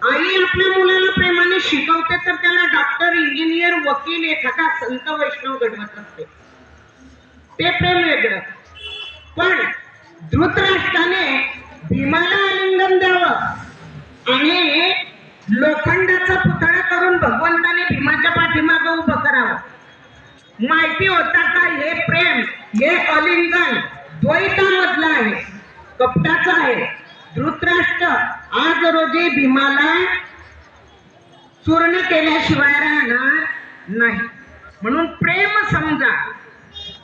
आई आपल्या मुलाला प्रेमाने शिकवते तर त्याला डॉक्टर, इंजिनियर, वकील, एखादा संत वैष्णव घडवत असते. ते प्रेम वेगळं. पण धृतराष्ट्राने भीमाला आलिंगन द्यावं आणि लोखंडाचा पुतळा करून भगवंताने भीमाच्या पाठीमागं उभं करावं, माहिती होता का? हे प्रेम, हे आलिंगन द्वैतामधलं आहे, कपटाचं आहे. धृतराष्ट्र आज रोजी भीमाला चूर्ण केल्याशिवाय राहणार नाही. म्हणून प्रेम समजा,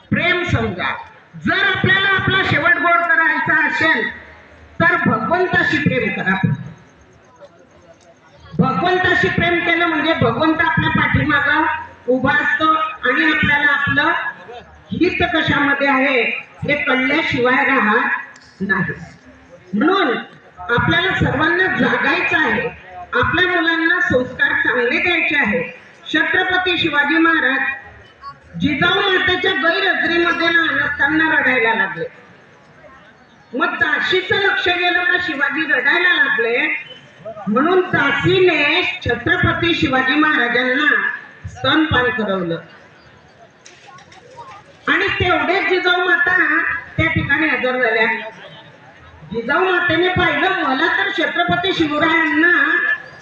प्रेम समजा. जर आपल्याला आपला शेवट गोड करायचा असेल तर भगवंताशी प्रेम करा. भगवंताशी प्रेम केलं म्हणजे भगवंत आपल्या पाठीमागं उभा असतो आणि आपल्याला आपलं हित कशामध्ये आहे हे कळल्याशिवाय राहत नाही. म्हणून आपल्याला सर्वांना जागायचं आहे, आपल्या मुलांना संस्कार चांगले द्यायचे आहे. छत्रपती शिवाजी महाराज जिजाऊ मातेच्या गैरहजेरीमध्ये लहान असताना रडायला लागले. मग दासीचं लक्ष गेलं का शिवाजी रडायला लागले, म्हणून दासीने छत्रपती शिवाजी महाराजांना स्तनपान करवलं आणि तेवढेच जिजाऊ माता त्या ठिकाणी हजर झाल्या. जिजाऊ मातेने पाहिलं, मला तर छत्रपती शिवरायांना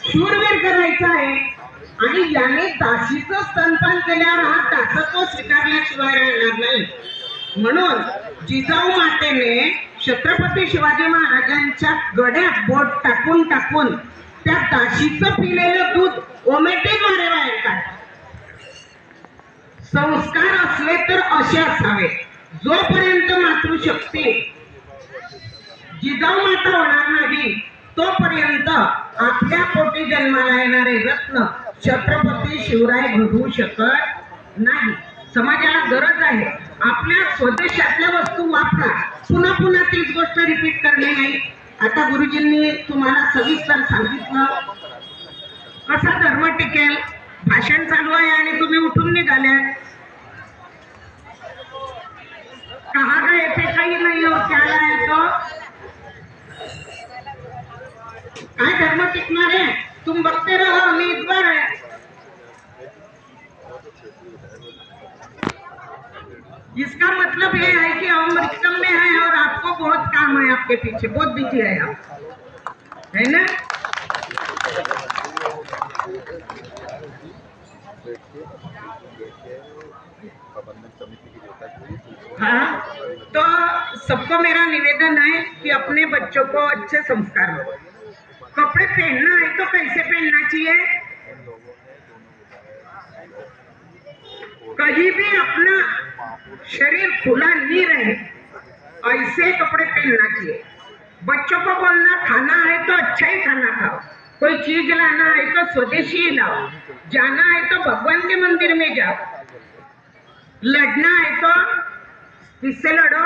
शूरवीर करायचं आहे आणि याने दासीचं स्तनपान केल्यावर हा दासत्व स्वीकारल्याशिवाय राहणार नाही. म्हणून जिजाऊ मातेने छत्रपती शिवाजी महाराजांच्या गड्यात बोट टाकून टाकून त्या दासीचं पिलेलं दूध ओमेटीद्वारे बाहेर काढलं. संस्कार असले तर असे असावे. जोपर्यंत मातृशक्ती जिजाऊ माता होणार नाही तोपर्यंत आपल्या पोटी जन्माला येणारे रत्न छत्रपती शिवराय घडवू शकत नाही. समाजाला गरज आहे आपल्या स्वदेशातल्या वस्तू वापरा, पुन्हा पुन्हा तीच गोष्ट रिपीट करणे नाही. आता गुरुजींनी तुम्हाला सविस्तर सांगितलं कसा धर्म टिकेल. भाषण चालू आहे आणि तुम्ही उठून निघाल्या. कहा गए थे काही नाही और क्या लाया तो. काय धर्म टिकणार है? तुम बघते रहो, मी इतबार है. इसका मतलब ये है कि अमृतकम में है और आपको बहुत काम है, आपके पीछे बहुत बिजी है आप, है ना. हाँ, तो सबको मेरा निवेदन है कि अपने बच्चों को अच्छे संस्कार दो. कपड़े पहनना है तो कैसे पहनना चाहिए, कहीं भी अपना शरीर खुला नहीं रहे ऐसे कपड़े पहनना चाहिए. बच्चों को बोलना खाना है तो अच्छा ही खाना खाओ, कोई चीज लाना है तो स्वदेशी ही लाओ, जाना है तो भगवान के मंदिर में जाओ, लड़ना है तो इससे लड़ो,